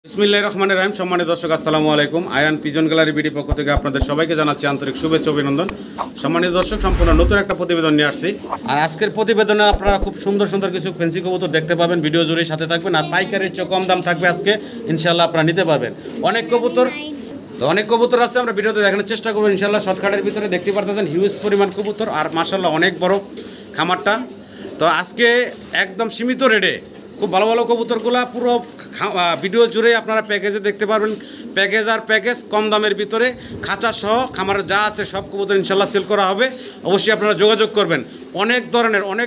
বিসমিল্লাহির রহমানির রহিম। সম্মানিত দর্শক, আসসালামু আলাইকুম। আয়ান পিজন গ্যালারি বিডি পক্ষ থেকে আপনাদের সবাইকে জানাচ্ছি আন্তরিক শুভেচ্ছা অভিনন্দন। সম্মানিত দর্শক, সম্পূর্ণ নতুন একটা প্রতিবেদন নিয়ে আসছি। আর আজকের প্রতিবেদনে আপনারা খুব সুন্দর সুন্দর কিছু ফেন্সি কবুতর দেখতে পাবেন। ভিডিও জুড়ে সাথে থাকবেন। আর পাইকারির চেয়ে কম দাম থাকবে আজকে, ইনশাল্লাহ আপনারা নিতে পারবেন। অনেক কবুতর আছে, আমরা ভিডিওতে দেখানোর চেষ্টা করবো ইনশাল্লাহ। শর্টকাটের ভিতরে দেখতে পারতেছেন হিউজ পরিমাণ কবুতর, আর মাশাল্লাহ অনেক বড় খামারটা। তো আজকে একদম সীমিত রেটে খুব ভালো ভালো কবুতরগুলা পুরো ভিডিও জুড়ে আপনারা প্যাকেজে দেখতে পারবেন। প্যাকেজ কম দামের ভিতরে খাঁচা সহ খামারে যা আছে সব কবুতর ইনশাল্লাহ সেল করা হবে। অবশ্যই আপনারা যোগাযোগ করবেন। অনেক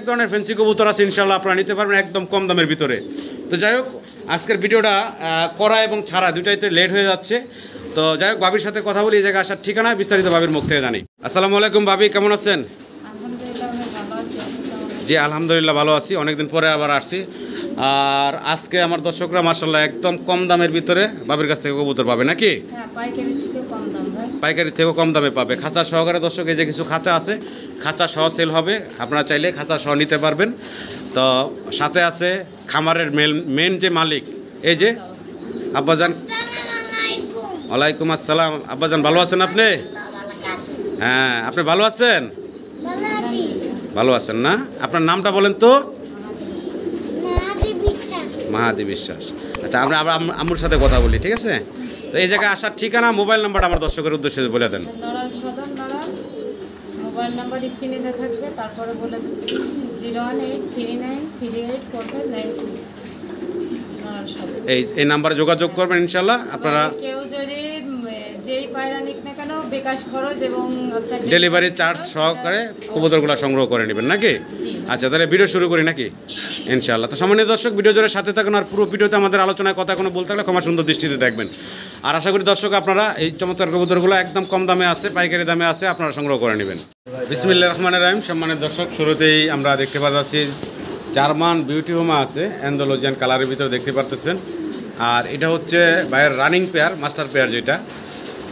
ধরনের ফেন্সি কবুতর আছে, ইনশাল্লাহ আপনারা নিতে পারবেন একদম কম দামের ভিতরে। তো যাই হোক, আজকের ভিডিওটা করা এবং ছাড়া দুটাইতে লেট হয়ে যাচ্ছে। তো যাই হোক, ভাবির সাথে কথা বলি। এই জায়গায় আসার ঠিকানা বিস্তারিত ভাবির মুখ থেকে জানি। আসসালামু আলাইকুম ভাবি, কেমন আছেন? জি আলহামদুলিল্লাহ ভালো আছি, অনেকদিন পরে আবার আসছি। আর আজকে আমার দর্শকরা মাশাআল্লাহ একদম কম দামের ভিতরে ভাবির কাছ থেকে কবুতর পাবে নাকি? পাইকারি থেকেও কম দামে পাবে, খাঁচা সহকারে। দর্শক, এই যে কিছু খাঁচা আছে, খাঁচা সহ সেল হবে। আপনারা চাইলে খাঁচা সহ নিতে পারবেন। তো সাথে আছে খামারের মেন যে মালিক, এই যে আব্বাজান। ওয়ালাইকুম আসসালাম। আব্বাজান ভালো আছেন আপনি? হ্যাঁ, আপনি ভালো আছেন? ভালো আছেন না? আপনার নামটা বলেন তো। মাহাদি বিশ্বাস। আচ্ছা, আমরা আবার আম্মুর সাথে কথা বলি, ঠিক আছে? তো এই জায়গায় আসার ঠিকানা, মোবাইল নাম্বারটা আমার দর্শকের উদ্দেশ্যে বলে দেন। মোবাইল নাম্বার স্ক্রিনে থাকবে, তারপরে বলে দিচ্ছি 01839384596। এই নাম্বারে যোগাযোগ করবেন ইনশাল্লাহ। আপনারা কেউ যদি যেই পায়রা নিক না কেন বিকাশ খরচ এবং ডেলিভারি চার্জ সহকারে কবুতরগুলো সংগ্রহ করে নেবেন নাকি? আচ্ছা, তাহলে ভিডিও শুরু করি নাকি? ইনশাআল্লাহ। তো সম্মানিত দর্শক, ভিডিও জোরে সাথে থাকুন। আর পুরো ভিডিওতে আমাদের আলোচনায় কথা কোনো বলতে থাকলে ক্ষমা সুন্দর দৃষ্টিতে দেখবেন। আর আশা করি দর্শক আপনারা এই চমৎকার কবুতরগুলো একদম কম দামে আছে, পাইকারি দামে আছে, আপনারা সংগ্রহ করে নেবেন। বিসমিল্লাহির রহমানির রহিম। সম্মানিত দর্শক, শুরুতেই আমরা দেখতে পাচ্ছি জার্মান বিউটি হোমা আছে, অ্যান্ডালুজিয়ান কালারের ভিতরে দেখতে পারতেছেন। আর এটা হচ্ছে বাইরের রানিং পেয়ার, মাস্টার পেয়ার যেটা,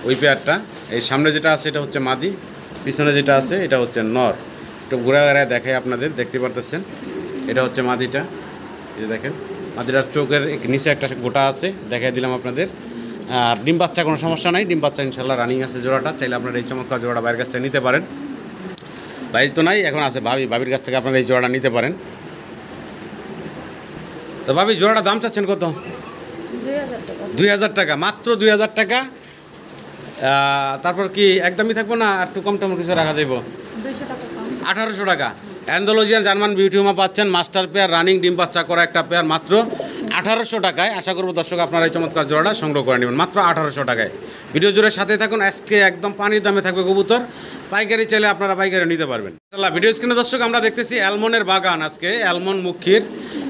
ওই পেয়ারটা। এই সামনে যেটা আছে এটা হচ্ছে মাদি, পিছনে যেটা আছে এটা হচ্ছে নর। একটু ঘুরে দেখাই আপনাদের, দেখতে পারতেছেন। এটা হচ্ছে মাদিটা, এই দেখেন মাদিটার চোখের নিচে একটা গোটা আছে, দেখাই দিলাম আপনাদের। আর ডিম বাচ্চা কোনো সমস্যা নাই, ডিম বাচ্চা ইনশাল্লাহ রানিং আছে জোড়াটা। চাইলে আপনারা এই চমৎকার জোড়াটা বাইরের কাছ থেকে নিতে পারেন। ভাই তো নাই, এখন আছে ভাবির কাছ থেকে আপনারা এই জোড়াটা নিতে পারেন। তো ভাবি, জোড়াটা দাম চাচ্ছেন কত? 2000 টাকা, মাত্র 2000 টাকা। তারপর কি একদমই থাকবো না, একটু কম টম কিছু রাখা যাইব? 1800 টাকা। অ্যান্ডালুজিয়ান জার্মান বিউটি হোমা পাচ্ছেন, মাস্টার পেয়ার, রানিং ডিম বাচ্চা করা একটা পেয়ার, মাত্র 1800 টাকায়। আশা করবো দর্শক আপনারা এই চমৎকার জোড়াটা সংগ্রহ করে নেবেন মাত্র 1800 টাকায়। ভিডিও জুড়ে সাথে থাকুন। আজকে একদম পানির দামে থাকবে কবুতর, পাইকারি চাইলে আপনারা পাইকারি নিতে পারবেন। ভিডিও স্ক্রিনে দর্শক আমরা দেখতেছি অ্যালমনের বাগান। আজকে অ্যালমন মুখির,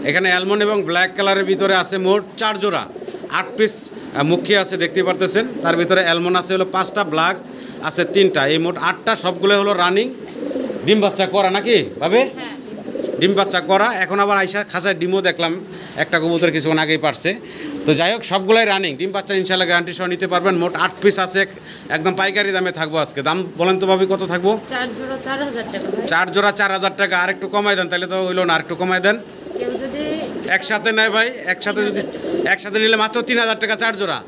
এখানে অ্যালমন এবং ব্ল্যাক কালারের ভিতরে আছে মোট 4 জোড়া, 8 পিস মুখী আছে দেখতে পারতেছেন। তার ভিতরে অ্যালমন আছে হলো 5টা, ব্ল্যাক আছে 3টা, এই মোট 8টা। সবগুলো হলো রানিং ডিম বাচ্চা করা নাকি ভাবে? ডিম বাচ্চা করা। এখন আবার আইসা খাঁচায় ডিমও দেখলাম, একটা কবুতর কিছুক্ষণ আগেই পারছে। তো যাই হোক, সবগুলাই রানিং ডিম বাচ্চা ইনশাল্লাহ গ্যারান্টি সহ নিতে পারবেন। মোট 8 পিস আছে, একদম পাইকারি দামে থাকবো আজকে। দাম বলেন তো ভাবি, কত থাকবো? 4 জোড়া 4000 টাকা। 4 জোড়া 4000 টাকা। আর একটু কমাই দেন, তাহলে তো হইলো না, আর একটু কমাই দেন। কেউ যদি একসাথে নেয় ভাই, একসাথে নিলে মাত্র 3000 টাকা 4 জোড়া।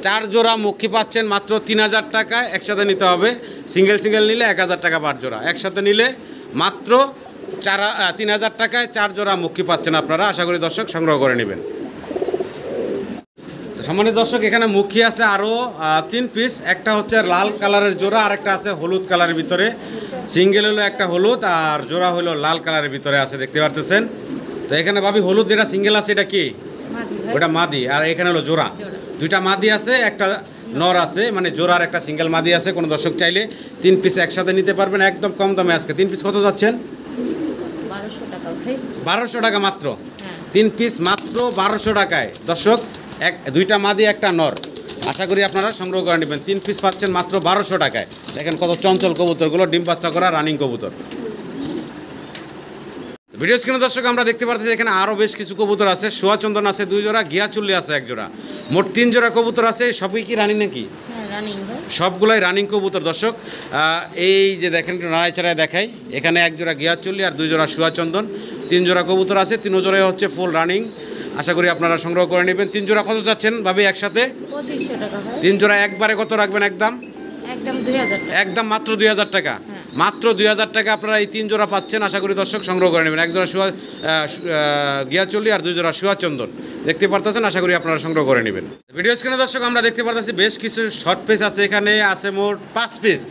4 জোড়া মুখী পাচ্ছেন মাত্র 3000 টাকায়। একসাথে নিতে হবে, সিঙ্গেল নিলে 1000 টাকা পার জোড়া। একসাথে নিলে মাত্র 3000 টাকায় 4 জোড়া মুখী পাচ্ছেন আপনারা। আশা করি দর্শক সংগ্রহ করে নেবেন। সম্মানিত দর্শক, এখানে মুখী আছে আরও 3 পিস। একটা হচ্ছে লাল কালারের জোড়া, আর একটা আছে হলুদ কালারের ভিতরে। সিঙ্গেল হলো একটা হলুদ, আর জোড়া হলো লাল কালারের ভিতরে আছে, দেখতে পারতেছেন। তো এখানে ভাবি হলুদ যেটা সিঙ্গেল আছে এটা কি? ওটা মাদি। আর এখানে হলো জোড়া, 2টা মাদি আছে, একটা নর আছে, মানে জোড়ার একটা সিঙ্গেল মাদি আছে। কোনো দর্শক চাইলে 3 পিস একসাথে নিতে পারবেন একদম কম দামে। আজকে 3 পিস কত যাচ্ছেন? 1200 টাকা মাত্র। 3 পিস মাত্র 1200 টাকায় দর্শক, 2টা মাদি একটা নর। আশা করি আপনারা সংগ্রহ করে নেবেন। 3 পিস পাচ্ছেন মাত্র 1200 টাকায়। দেখেন কত চঞ্চল কবুতরগুলো, ডিম বাচ্চা করা রানিং কবুতর। ভিডিও স্ক্রিনে দর্শক আমরা দেখতে পাচ্ছি এখানে আরও বেশ কিছু কবুতর আছে। সোয়াচন্দন আছে 2 জোড়া, গিয়াচুল্লি আছে 1 জোড়া, মোট 3 জোড়া কবুতর আছে। সবই কি রানিং নাকি? সবগুলাই রানিং কবুতর দর্শক। এই যে দেখেন, নাড়াইচাড়ায় দেখাই, এখানে 1 জোড়া গিয়াচুল্লি আর 2 জোড়া সোয়াচন্দন, 3 জোড়া কবুতর আছে। 3 জোড়াই হচ্ছে ফুল রানিং আশা করি আপনারা সংগ্রহ করে নেবেন। 3 জোড়া কত চাচ্ছেন ভাবি একসাথে? 2500 টাকা ভাই। 3 জোড়া একবারে কত রাখবেন একদম? একদম 2000 টাকা। একদম মাত্র 2000 টাকা। মাত্র 2000 টাকা আপনারা এই 3 জোড়া পাচ্ছেন। আশা করি দর্শক সংগ্রহ করে নেবেন। এক জোড়া গিয়াচল্লি আর 2 জোড়া চন্দন দেখতে পারতেছেন। আশা করি আপনারা সংগ্রহ করে নেবেন। ভিডিও স্ক্রিনে দর্শক আমরা দেখতে পারতেছি বেশ কিছু শর্ট পিস আছে। এখানে আছে মোট 5 পিস।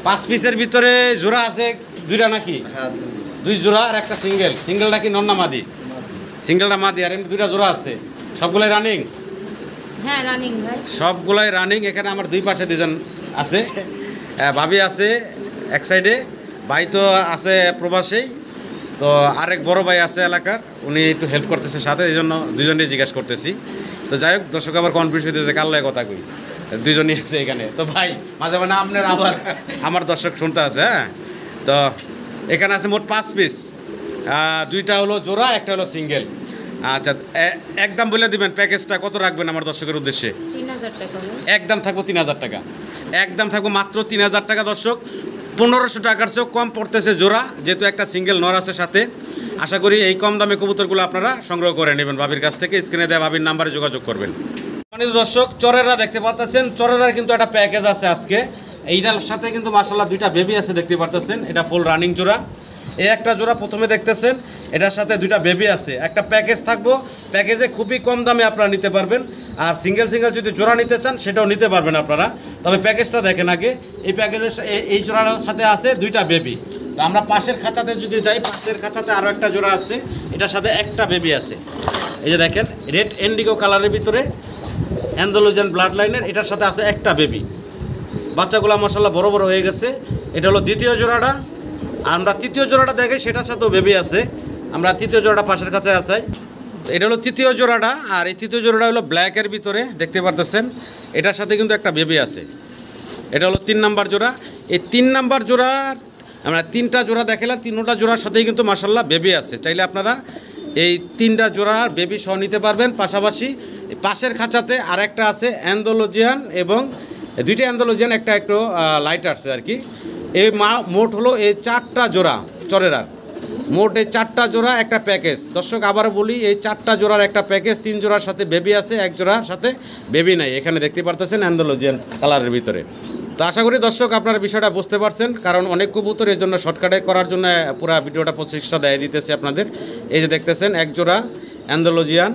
5 পিসের ভিতরে জোড়া আছে 2টা নাকি? হ্যাঁ 2 জোড়া আর একটা সিঙ্গেল। সিঙ্গেলটা কি নর না মাদি? সিঙ্গেলটা মাদি আর এমনি 2টা জোড়া আছে। সবগুলাই রানিং? হ্যাঁ রানিং ভাই। সবগুলাই রানিং। এখানে আমার 2 পাশে 2জন আছে। ভাবি আছে এক সাইডে, ভাই তো আছে প্রবাসী, তো আরেক বড় ভাই আছে এলাকার, উনি একটু হেল্প করতেছে সাথে, এই জন্য দুজনেই জিজ্ঞাসা করতেছি। তো যাই হোক দর্শক আবার কনফিউজ হইতেছে কার লয় কথা কই, দুজনই আছে এখানে। তো ভাই মাঝে মাঝে আপনার আওয়াজ আমার দর্শক শুনতে আছে। হ্যাঁ, তো এখানে আছে মোট 5 পিস। 2টা হলো জোড়া, একটা হলো সিঙ্গেল। আচ্ছা, একদম বলে দিবেন প্যাকেজটা কত রাখবেন আমার দর্শকের উদ্দেশ্যে? 3000 টাকা ভাই। একদম থাকবো 3000 টাকা। একদম থাকবো মাত্র 3000 টাকা দর্শক। 1500 টাকার চেয়েও কম পড়তেছে জোড়া, যেহেতু একটা সিঙ্গেল নর আছে সাথে। আশা করি এই কম দামে কবুতরগুলো আপনারা সংগ্রহ করে নেবেন ভাবির কাছ থেকে। স্ক্রিনে দেওয়া ভাবির নাম্বারে যোগাযোগ করবেন। দর্শক চরেরা দেখতে পারতেছেন, চরেরার কিন্তু একটা প্যাকেজ আছে আজকে। এইটার সাথে কিন্তু মাশাআল্লাহ 2টা বেবি আছে দেখতে পারতেছেন। এটা ফুল রানিং জোড়া। এই একটা জোড়া প্রথমে দেখতেছেন, এটার সাথে 2টা বেবি আছে। একটা প্যাকেজ থাকবো, প্যাকেজে খুবই কম দামে আপনারা নিতে পারবেন। আর সিঙ্গেল যদি জোড়া নিতে চান সেটাও নিতে পারবেন আপনারা। তবে প্যাকেজটা দেখেন আগে। এই প্যাকেজের এই জোড়ার সাথে আছে 2টা বেবি। তো আমরা পাশের খাঁচাতে যদি যাই, পাশের খাঁচাতে আরও একটা জোড়া আছে, এটার সাথে একটা বেবি আছে। এই যে দেখেন রেড ইন্ডিগো কালারের ভিতরে অ্যান্ডালুজিয়ান ব্লাড লাইনের, এটার সাথে আছে একটা বেবি। বাচ্চাগুলো মাশাআল্লাহ বড় বড় হয়ে গেছে। এটা হলো দ্বিতীয় জোড়াটা। আমরা তৃতীয় জোড়াটা দেখি, সেটার সাথেও বেবি আছে। আমরা তৃতীয় জোড়াটা পাশের কাছে আসাই। তো এটা হলো তৃতীয় জোড়াটা। আর এই তৃতীয় জোড়াটা হলো ব্ল্যাকের ভিতরে দেখতে পারতেছেন। এটার সাথে কিন্তু একটা বেবি আছে। এটা হলো 3 নাম্বার জোড়া। এই 3 নাম্বার জোড়ার আমরা 3টা জোড়া দেখালাম, 3টা জোড়ার সাথেই কিন্তু মাশাআল্লাহ বেবি আছে। চাইলে আপনারা এই 3টা জোড়ার বেবি সহ নিতে পারবেন। পাশাপাশি পাশের খাঁচাতে আর একটা আছে অ্যান্ডালুজিয়ান, এবং 2টা অ্যান্ডালুজিয়ান, একটা একটু লাইট আসছে আর কি। এই মোট হলো এই 4টা জোড়া চরেরার। মোট এই 4টা জোড়া একটা প্যাকেজ। দর্শক আবারও বলি, এই 4টা জোড়ার একটা প্যাকেজ। 3 জোড়ার সাথে বেবি আছে, 1 জোড়ার সাথে বেবি নাই। এখানে দেখতে পারতেছেন অ্যান্ডালুজিয়ান কালারের ভিতরে। তো আশা করি দর্শক আপনারা বিষয়টা বুঝতে পারছেন, কারণ অনেক কবুতর এর জন্য শর্টকাটে করার জন্য পুরো ভিডিওটা প্রচেষ্টা দেয় দিতেছে আপনাদের। এই যে দেখতেছেন 1 জোড়া অ্যান্ডালুজিয়ান,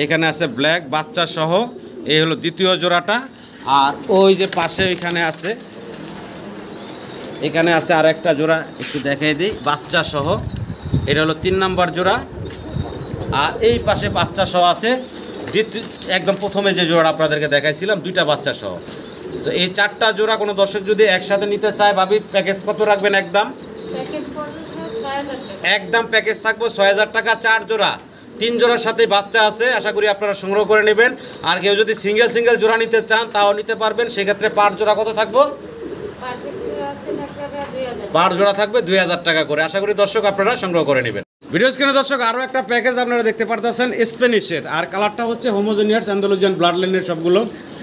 এখানে আছে ব্ল্যাক বাচ্চা সহ। এই হলো দ্বিতীয় জোড়াটা। আর ওই যে পাশে এখানে আছে, এখানে আছে আর একটা জোড়া, একটু দেখাই দিই, বাচ্চা সহ। এটা হলো 3 নাম্বার জোড়া। আর এই পাশে বাচ্চা সহ আছে একদম প্রথমে যে জোড়া আপনাদেরকে দেখাইছিলাম, 2টা বাচ্চা সহ। তো এই 4টা জোড়া কোনো দর্শক যদি একসাথে নিতে চায়, ভাবি প্যাকেজ কত রাখবেন একদম? প্যাকেজ পড়বে 6000 টাকা। একদম প্যাকেজ থাকবো 6000 টাকা। 4 জোড়া, 3 জোড়ার সাথে বাচ্চা আছে। আশা করি আপনারা সংগ্রহ করে নেবেন। আর কেউ যদি সিঙ্গেল জোড়া নিতে চান তাও নিতে পারবেন। সেক্ষেত্রে পার জোড়া কত থাকবো? পার জোড়া থাকবে 2000 টাকা করে। আশা করি দর্শক আপনারা সংগ্রহ করে নেবেন। ভিডিও স্ক্রিনে দর্শক আরও একটা প্যাকেজ আপনারা দেখতে পারতেছেন স্প্যানিশের। আর কালারটা হচ্ছে হোমোজেনিয়াস অ্যান্ডালুজিয়ান ব্লাড লাইনের, সবগুলো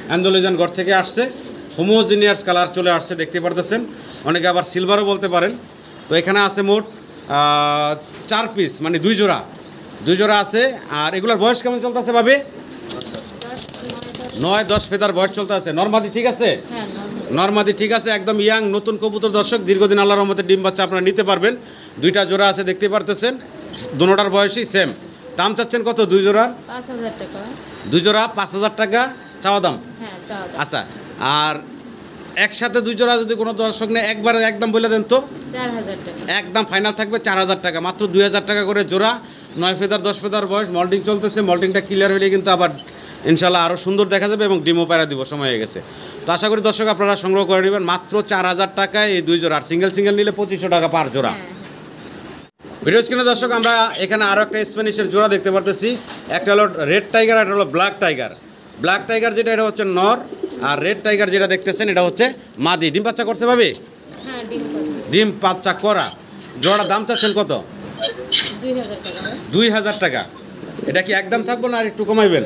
অ্যান্ডালুজিয়ান ঘর থেকে আসছে। হোমোজেনিয়াস কালার চলে আসছে দেখতে পারতেছেন। অনেকে আবার সিলভারও বলতে পারেন। তো এখানে আছে মোট 4 পিস, মানে 2 জোড়া আছে। আর এগুলোর বয়স কেমন চলতেছে ভাবে? 9-10 ফেদার বয়স চলতে আছে। নরমাদি ঠিক আছে? হ্যাঁ নরমাদি ঠিক আছে, একদম ইয়াং নতুন কবুতর দর্শক। দীর্ঘদিন আল্লাহর রহমতে ডিম বাচ্চা আপনারা নিতে পারবেন। 2টা জোড়া আছে দেখতে পারতেছেন, দুটোটার বয়সই সেম। দাম চাচ্ছেন কত 2 জোড়ার? 5000 টাকা। 2 জোড়া 5000 টাকা চাওয়া দাম। হ্যাঁ চাওয়া দাম। আচ্ছা, আর একসাথে 2 জোড়া যদি কোনো দর্শক নেয়, একবারে একদম বলে দেন তো। 4000 টাকা। একদম ফাইনাল থাকবে 4000 টাকা। মাত্র 2000 টাকা করে জোড়া। 9 ফেদার 10 ফেদার বয়স, মল্টিং চলতেছে। মল্টিংটা ক্লিয়ার হলে কিন্তু আবার ইনশাল্লাহ আরও সুন্দর দেখা যাবে এবং ডিমও প্যারা দিব, সময় হয়ে গেছে। তো আশা করি দর্শক আপনারা সংগ্রহ করে নেবেন মাত্র 4000 টাকায় এই 2 জোড়া। আর সিঙ্গেল নিলে 2500 টাকা পার জোড়া। ভিডিও স্ক্রিনে দর্শক আমরা এখানে আরও একটা স্প্যানিশের জোড়া দেখতে পারতেছি। একটা হলো রেড টাইগার, একটা হলো ব্ল্যাক টাইগার। ব্ল্যাক টাইগার যেটা, এটা হচ্ছে নর। আর রেড টাইগার যেটা দেখতেছেন, এটা হচ্ছে মাদি। ডিম বাচ্চা করছে ভাবি? হ্যাঁ ডিম বাচ্চা করা। জোড়ার দাম চাচ্ছেন কত? 2000 টাকা। 2000 টাকা। এটা কি একদম থাকবো না আর একটু কমাইবেন?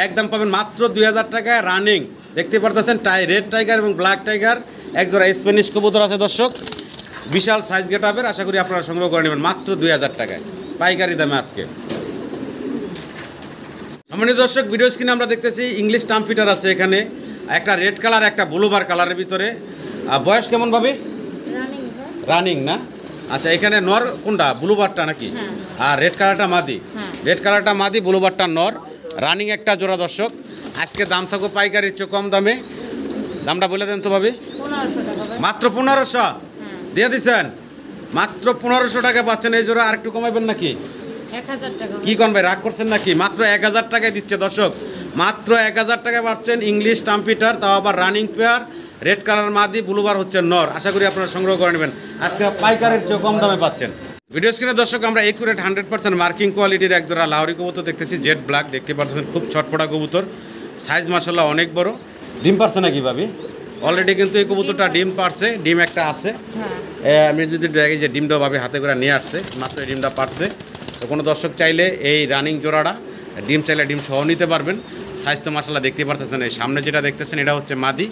একদম পাবেন মাত্র 2000 টাকায় রানিং। দেখতে পারতেছেন রেড টাইগার এবং ব্ল্যাক টাইগার, 1 জোড়া স্প্যানিশ কবুতর আছে দর্শক। বিশাল সাইজ গেটআপের। আশা করি আপনারা সংগ্রহ করে নেবেন মাত্র 2000 টাকায় পাইকারি দামে আজকে। সম্মানিত দর্শক, ভিডিও স্ক্রিনে আমরা দেখতেছি ইংলিশ টাম্পিটার আছে এখানে, একটা রেড কালার একটা ব্লুবার কালারের ভিতরে। বয়স কেমন ভাবে? রানিং না? আচ্ছা, এখানে নর কোনটা, ব্লুবারটা নাকি? আর রেড কালারটা মাদি? রেড কালারটা মাদি, ব্লুবারটা নর। রানিং একটা জোড়া দর্শক। আজকে দাম থাকো পাইকারির চেয়ে কম দামে। দামটা বলে দেন তো ভাবি। 1500 টাকা ভাই। মাত্র 1500 দিয়ে দিচ্ছেন? মাত্র 1500 টাকা পাচ্ছেন এই জোড়া। আর একটু কমাবেন নাকি? 1000 টাকা। কি কোন ভাই, রাগ করছেন নাকি? মাত্র 1000 টাকায় দিচ্ছে দর্শক। মাত্র 1000 টাকায় পাচ্ছেন ইংলিশ টাম্পিটার, তাও আবার রানিং পেয়ার, রেড কালার মাদি, ব্লুবার হচ্ছে নর। আশা করি আপনারা সংগ্রহ করে নেবেন। আজকে পাইকারের চেয়ে কম দামে পাচ্ছেন। ভিডিও স্ক্রিনে দর্শক আমরা একুরেট 100% মার্কিং কোয়ালিটির এক জোড়া লাহোরি কবুতর দেখতেছি, জেড ব্ল্যাক। দেখতে পাচ্ছেন খুব ছটপটা কবুতর, সাইজ মাশাআল্লাহ অনেক বড়। ডিম পারছে নাকি ভাবি? অলরেডি কিন্তু এই কবুতরটা ডিম পারছে, ডিম একটা আছে। আমি যদি দেখি যে ডিমটা ভাবে হাতে করে নিয়ে আসছে, মাত্র এই ডিমটা পারছে। তো কোনো দর্শক চাইলে এই রানিং জোড়াটা ডিম চাইলে ডিম সহ নিতে পারবেন। সাইজ তো মাশাআল্লাহ দেখতে পারতেছেন। এই সামনে যেটা দেখতেছেন এটা হচ্ছে মাদি,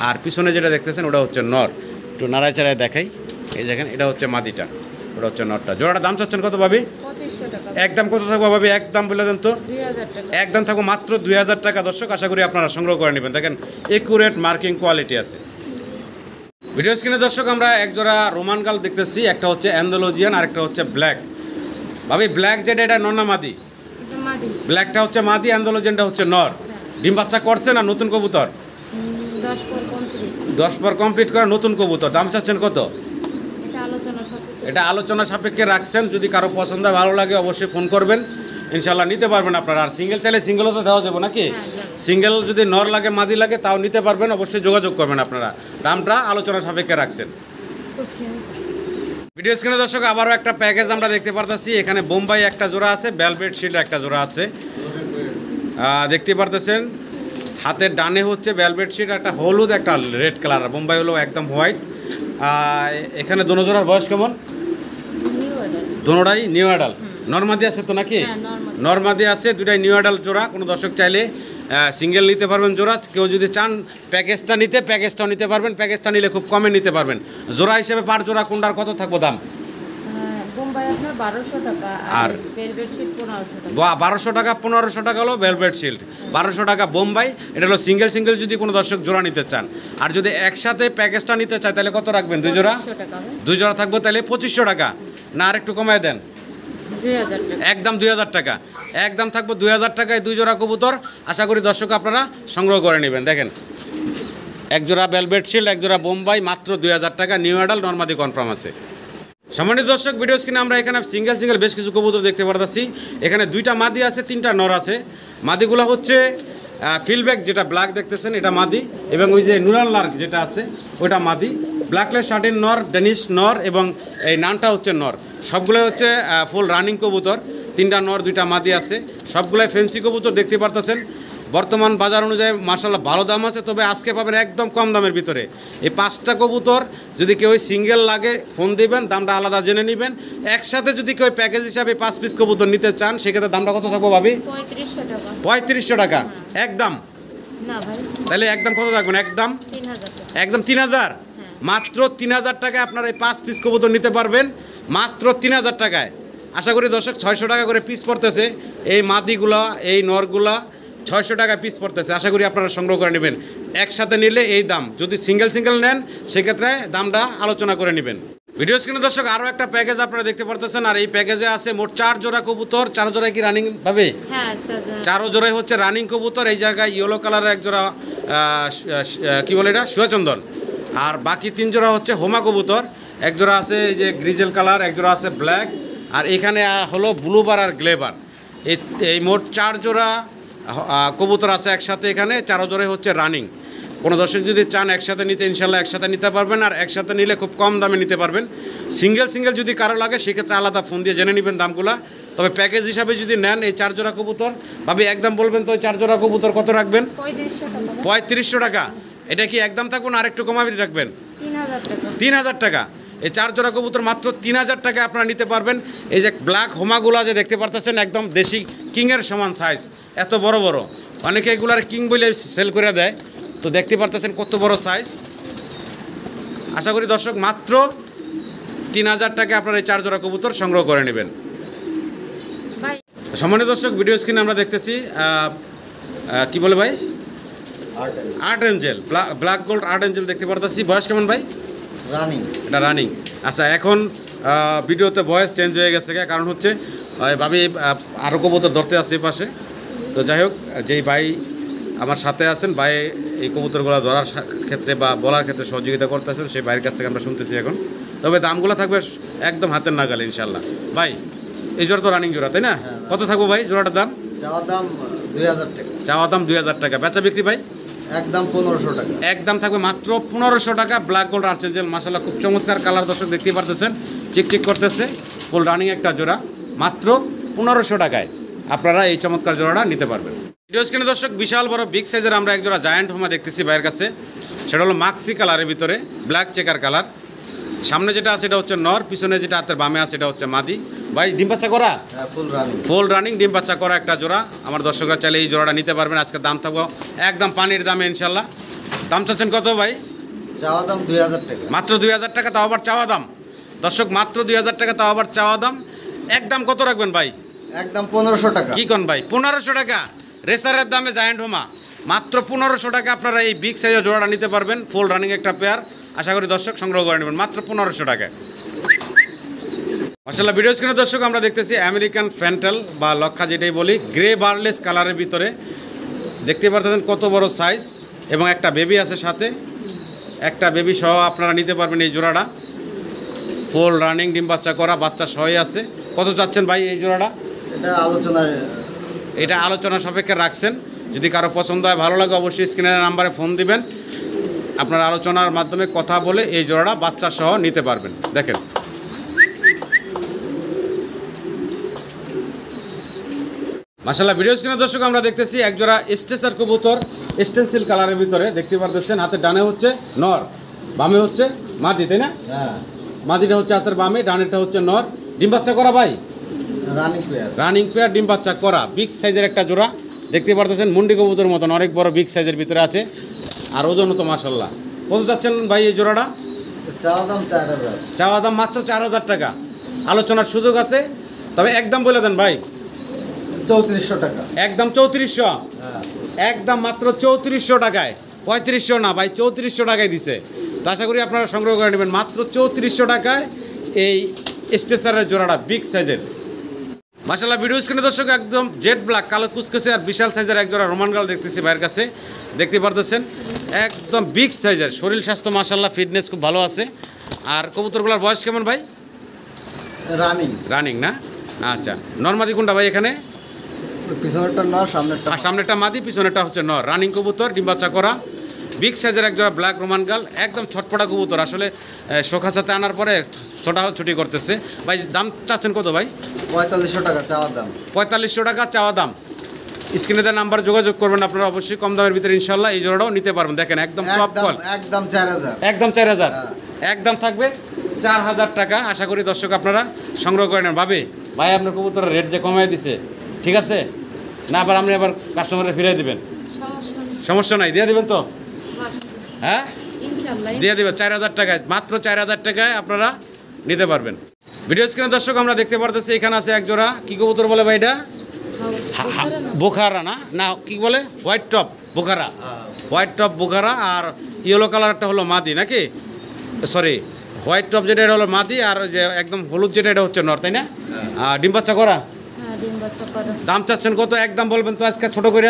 আর পিছনে যেটা দেখতেছেন ওটা হচ্ছে নর। একটু নাড়ায় চাড়ায় দেখাই, এই দেখেন এটা হচ্ছে মাদিটা, ওটা হচ্ছে নরটা। জোড়াটা দাম চাচ্ছেন কত ভাবি? 2500 টাকা। একদম কত থাকবো ভাবি? একদম বলে দেন তো। 2000 টাকা। একদম থাকবো মাত্র 2000 টাকা দর্শক। আশা করি আপনারা সংগ্রহ করে নেবেন। দেখেন একুরেট মার্কিং কোয়ালিটি আছে। ভিডিও স্ক্রিনে দর্শক আমরা এক জোড়া রোমান গাল দেখতেছি, একটা হচ্ছে অ্যান্ডালুজিয়ান আর একটা হচ্ছে ব্ল্যাক। ভাবি ব্ল্যাক যেটা এটা নর না মাদি? এটা মাদি। ব্ল্যাকটা হচ্ছে মাদি, অ্যান্ডালুজিয়ানটা হচ্ছে নর। ডিম বাচ্চা করছে না নতুন কবুতর? 10 পর কমপ্লিট। 10 পর কমপ্লিট করা নতুন কবুতর। দাম চাচ্ছেন কত? এটা আলোচনা সাপেক্ষে। এটা আলোচনা সাপেক্ষে রাখছেন। যদি কারো পছন্দ ভালো লাগে অবশ্যই ফোন করবেন, ইনশাল্লাহ নিতে পারবেন আপনারা। আর সিঙ্গেল চাইলে সিঙ্গেলও তো দেওয়া যাবে নাকি? সিঙ্গেল যদি নর লাগে মাদি লাগে তাও নিতে পারবেন, অবশ্যই যোগাযোগ করবেন আপনারা। দামটা আলোচনা সাপেক্ষে রাখছেন। খুব সুন্দর। ভিডিও স্ক্রিনে দর্শক আবারও একটা প্যাকেজ আমরা দেখতে পারতেছি। এখানে বোম্বাই একটা জোড়া আছে, ভেলভেট শিল্ড একটা জোড়া আছে। দেখতে পারতেছেন হাতের ডানে হচ্ছে ভেলভেট শিল্ড, একটা হলুদ একটা রেড কালার। বোম্বাই হলো একদম হোয়াইট। এখানে দোনো জোড়ার বয়স কেমন? New order. দোনোটাই নিউ অ্যাডাল। নর্মাদি আছে তো নাকি? নর্মাদি আছে, দুটাই নিউ অ্যাডাল জোড়া। কোনো দর্শক চাইলে সিঙ্গেল নিতে পারবেন জোড়া। কেউ যদি চান প্যাকেজটা নিতে, প্যাকেজটাও নিতে পারবেন। প্যাকেজটা নিলে খুব কমে নিতে পারবেন। জোড়া হিসেবে পার জোড়া কোনটার কত থাকবো দাম? বোম্বাই আপনার 1200 টাকা আর আর ভেলভেট শিট 1500 টাকা। 1200 টাকা, 1500 টাকা হলো ভেলভেট শিল্ড, 1200 টাকা বোম্বাই। এটা হলো সিঙ্গেল সিঙ্গেল যদি কোনো দর্শক জোড়া নিতে চান। আর যদি একসাথে প্যাকেজটা নিতে চায় তাহলে কত রাখবেন? দুই জোড়া? 2500 টাকা হবে। দুই জোড়া থাকবো তাহলে 2500 টাকা। না আর একটু কমায় দেন? 2000 টাকা। একদম 2000 টাকা। একদম থাকবো 2000 টাকায় দুই জোড়া কবুতর। আশা করি দর্শক আপনারা সংগ্রহ করে নেবেন। দেখেন এক জোড়া ভেলভেট শিল্ড, এক জোড়া বোম্বাই, মাত্র 2000 টাকা। নিউ অ্যাডাল, নর্মাদি কনফার্ম আছে। সম্মানিত দর্শক, ভিডিও স্ক্রিনে আমরা এখানে সিঙ্গেল সিঙ্গেল বেশ কিছু কবুতর দেখতে পারতেছি। এখানে দুইটা মাদি আছে, তিনটা নর আছে। মাদিগুলো হচ্ছে ফিলব্যাক যেটা ব্ল্যাক দেখতেছেন এটা মাদি, এবং ওই যে নুরাল লার্ক যেটা আছে ওইটা মাদি। ব্ল্যাকলেস শার্টিন নর, ডেনিশ নর, এবং এই নানটা হচ্ছে নর। সবগুলো হচ্ছে ফুল রানিং কবুতর। তিনটা নর দুইটা মাদি আছে, সবগুলাই ফেন্সি কবুতর দেখতে পারতেছেন। বর্তমান বাজার অনুযায়ী মাশাআল্লাহ ভালো দাম আছে, তবে আজকে পাবেন একদম কম দামের ভিতরে। এই 5টা কবুতর যদি কেউ সিঙ্গেল লাগে ফোন দিবেন, দামটা আলাদা জেনে নেবেন। একসাথে যদি কেউ প্যাকেজ হিসাবে 5 পিস কবুতর নিতে চান সেক্ষেত্রে দামটা কত থাকবো ভাবি? 3500 টাকা। 3500 টাকা একদম। না ভাই, তাহলে একদম কত থাকবেন? একদম 3000 টাকা। একদম 3000। মাত্র 3000 টাকায় আপনারা এই 5 পিস কবুতর নিতে পারবেন, মাত্র 3000 টাকায়। আশা করি দর্শক 600 টাকা করে পিস পড়তেছে এই মাদিগুলা, এই নরগুলা 600 টাকা পিস পড়তেছে। আশা করি আপনারা সংগ্রহ করে নেবেন। একসাথে নিলে এই দাম, যদি সিঙ্গেল সিঙ্গেল নেন সেক্ষেত্রে দামটা আলোচনা করে নেবেন। ভিডিও স্ক্রিনে দর্শক আরও একটা প্যাকেজ আপনারা দেখতে পারতেছেন। আর এই প্যাকেজে আছে মোট 4 জোড়া কবুতর। 4 জোড়ায় কি রানিং ভাবে? হ্যাঁ, 4 জোড়াই হচ্ছে রানিং কবুতর। এই জায়গায় ইয়েলো কালারের এক জোড়া কি বলে এটা, সুয়াচন্দন। আর বাকি 3 জোড়া হচ্ছে হোমা কবুতর। এক জোড়া আছে এই যে গ্রিজেল কালার, এক জোড়া আছে ব্ল্যাক, আর এখানে হলো ব্লুবার আর গ্লেবার। এই মোট 4 জোড়া কবুতর আছে একসাথে। এখানে 4 জোড়াই হচ্ছে রানিং। কোনো দর্শক যদি চান একসাথে নিতে, ইনশাল্লাহ একসাথে নিতে পারবেন। আর একসাথে নিলে খুব কম দামে নিতে পারবেন। সিঙ্গেল সিঙ্গেল যদি কারো লাগে সেক্ষেত্রে আলাদা ফোন দিয়ে জেনে নেবেন দামগুলা। তবে প্যাকেজ হিসাবে যদি নেন এই 4 জোড়া কবুতর, ভাবি একদম বলবেন তো ওই 4 জোড়া কবুতর কত রাখবেন? 3500 টাকা। 3500 টাকা। এটা কি একদম থাকবো না আরেকটু কমাবি রাখবেন? 3000 টাকা। 3000 টাকা। এই 4 জোড়া কবুতর মাত্র 3000 টাকা আপনারা নিতে পারবেন। এই যে ব্ল্যাক হোমাগুলা যে দেখতে পারতেছেন একদম দেশি কিংয়ের সমান সাইজ, এত বড় বড়। অনেকে এগুলার কিং বলে সেল করে দেয়, তো দেখতে পারতেছেন কত বড় সাইজ। আশা করি দর্শক মাত্র 3000 টাকা আপনারা এই 4 জোড়া কবুতর সংগ্রহ করে নেবেন। সম্মানিত দর্শক, ভিডিও স্ক্রিনে আমরা দেখতেছি কি বলে ভাই, art Angel, black gold art Angel দেখতে পারতেছি। বয়স কেমন ভাই? রানিং। এটা রানিং। আচ্ছা, এখন ভিডিওতে ভয়েস চেঞ্জ হয়ে গেছে, কারণ হচ্ছে ভাবি আরও কবুতর ধরতে আসছে পাশে। তো যাই হোক, যেই ভাই আমার সাথে আছেন, ভাই এই কবুতরগুলো ধরার ক্ষেত্রে বা বলার ক্ষেত্রে সহযোগিতা করতেছেন, সেই ভাইয়ের কাছ থেকে আমরা শুনতেছি এখন। তবে দামগুলো থাকবে একদম হাতের নাগালে ইনশাল্লাহ। ভাই এই জোড়া তো রানিং জোড়া, তাই না? কত থাকবো ভাই জোড়াটার দাম? চাওয়া দাম 2000 টাকা। চাওয়া দাম 2000 টাকা। বেচা বিক্রি ভাই? একদম 1500 টাকা। একদম থাকবে মাত্র 1500 টাকা। ব্ল্যাক গোল্ড আর্ট এঞ্জেল, মাশাআল্লাহ খুব চমৎকার কালার, দর্শক দেখতেই পারতেছেন, চিকচিক করতেছে, ফুল রানিং একটা জোড়া, মাত্র 1500 টাকায় আপনারা এই চমৎকার জোড়াটা নিতে পারবেন। ভিডিও স্ক্রিনে দর্শক বিশাল বড় বিগ সাইজের আমরা এক জোড়া জায়ান্ট হোমা দেখতেছি ভাইয়ের কাছে। সেটা হলো মাক্সি কালারের ভিতরে ব্ল্যাক চেকার কালার। সামনে যেটা আছে এটা হচ্ছে নর, পিছনে যেটা হাতের বামে আছে এটা হচ্ছে মাদি। ভাই ডিম বাচ্চা করা? Full running. ফুল রানিং ডিম বাচ্চা করা একটা জোড়া। আমার দর্শকরা চাইলে এই জোড়াটা নিতে পারবেন। আজকে দাম থাকবো একদম পানির দামে ইনশাল্লাহ। দাম চাচ্ছেন কত ভাই? চাওয়া দাম 2000 টাকা। মাত্র 2000 টাকা, তাও আবার চাওয়া দাম। দর্শক মাত্র 2000 টাকা, তাও আবার চাওয়া দাম। একদম কত রাখবেন ভাই? একদম 1500 টাকা। কি কোন ভাই? 1500 টাকা রেসারের দামে জায়ান্ট হোমা, মাত্র 1500 টাকা আপনারা এই বিগ সাইজের জোড়াটা নিতে পারবেন। ফুল রানিং একটা পেয়ার, আশা করি দর্শক সংগ্রহ করে নেবেন মাত্র 1500 টাকায়। মাশাআল্লাহ, ভিডিও স্ক্রিনে দর্শক আমরা দেখতেছি আমেরিকান ফ্যান্টাল বা লক্ষা যেটাই বলি, গ্রে বারলেস কালারের ভিতরে। দেখতে পারতেছেন কত বড় সাইজ, এবং একটা বেবি আছে সাথে, একটা বেবি সহ আপনারা নিতে পারবেন এই জোড়াটা। ফুল রানিং ডিম বাচ্চা করা, বাচ্চা সহই আছে। কত চাচ্ছেন ভাই এই জোড়াটা? এটা আলোচনা সাপেক্ষে রাখছেন। যদি কারো পছন্দ হয়, ভালো লাগে, অবশ্যই স্ক্রিনের নাম্বারে ফোন দিবেন। আপনারা আলোচনার মাধ্যমে কথা বলে এই জোড়াটা বাচ্চা সহ নিতে পারবেন। দেখেন মাশাআল্লাহ, ভিডিও স্ক্রিনে দর্শক আমরা দেখতেছি এক জোড়া স্টেসার কবুতর, স্টেন্সিল কালারের ভিতরে। দেখতে পারতেছেন হাতের ডানে হচ্ছে নর, বামে হচ্ছে মাদি, তাই না? হ্যাঁ, মাদিটা হচ্ছে হাতের বামে, ডানেরটা হচ্ছে নর। ডিম বাচ্চা করা ভাই? Running player. রানিং পেয়ার, ডিম বাচ্চা করা, বিগ সাইজের একটা জোড়া। দেখতে পারতেছেন মুন্ডি কবুতর মতন অনেক বড় বিগ সাইজের ভিতরে আছে, আর ওজনও তো মাশাআল্লাহ। কত চাচ্ছেন ভাই এই জোড়াটা? চাওয়া দাম 4000। চাওয়া দাম মাত্র 4000 টাকা। আলোচনার সুযোগ আছে, তবে একদম বলে দেন ভাই। 3400 টাকা। একদম 3400। হ্যাঁ, একদম মাত্র 3400 টাকায়। 3500 না ভাই, 3400 টাকায় দিছে। তো আশা করি আপনারা সংগ্রহ করে নেবেন মাত্র 3400 টাকায় এই স্টেসারের জোড়াটা বিগ সাইজের। মাশাআল্লাহ, ভিডিও স্ক্রিনে দর্শক একদম জেড ব্ল্যাক, কালো কুচকুচে আর বিশাল সাইজের এক জোড়া রোমান গাল দেখতেছি ভাইয়ের কাছে। দেখতে পারতেছেন একদম বিগ সাইজের, শরীর স্বাস্থ্য মাশাআল্লাহ, ফিটনেস খুব ভালো আছে। আর কবুতরগুলোর বয়স কেমন ভাই? রানিং। রানিং না? আচ্ছা, নরমাদি কোনটা ভাই এখানে? পিছনেরটা নর, সামনেরটা আর সামনেটা মাদি, পিছনেটা হচ্ছে নর। রানিং কবুতর, ডিম বাচ্চা করা, বিগ সাইজের এক জোড়া ব্ল্যাক রোমান গাল, একদম ছটপটা কবুতর। আসলে শোখাসাতে আনার পরে ছুটি করতেছে। ভাই দাম চাচ্ছেন কত ভাই? 4500 টাকা চাওয়া দাম। 4500 টাকা চাওয়া দাম। স্ক্রিনে দেওয়া নাম্বার যোগাযোগ করবেন আপনারা, অবশ্যই কম দামের ভিতরে ইনশাল্লাহ এই জোড়াটাও নিতে পারবেন। দেখেন একদম টপ কল, একদম 4000। একদম 4000। একদম থাকবে 4000 টাকা। আশা করি দর্শক আপনারা সংগ্রহ করে নেন। ভাই আপনার কবুতরের রেট যে কমাই দিছে, ঠিক আছে না? আবার আপনি আবার কাস্টমারে ফিরিয়ে দিবেন? সমস্যা নাই, দিয়ে দিবেন তো? হ্যাঁ, ইনশাআল্লাহ দিয়ে দেবেন 4000 টাকায়, মাত্র 4000 টাকায় আপনারা নিতে পারবেন। ভিডিও স্ক্রিনে দর্শক আমরা দেখতে পারতেছি এখানে আছে এক জোড়া, কি কবুতর বলে ভাই এটা? বোখারা না, না কি বলে? White top বোখারা। হোয়াইট টপ বোখারা, আর ইয়েলো কালারটা হলো মাদি নাকি? সরি, হোয়াইট টপ যেটা এটা হলো মাদি, আর যে একদম হলুদ যেটা এটা হচ্ছে নর, তাই না? ডিম বাচ্চা করা। হ্যাঁ, ডিম বাচ্চা করা। দাম চাচ্ছেন কত? একদম বলবেন তো আজকে ছোট করে।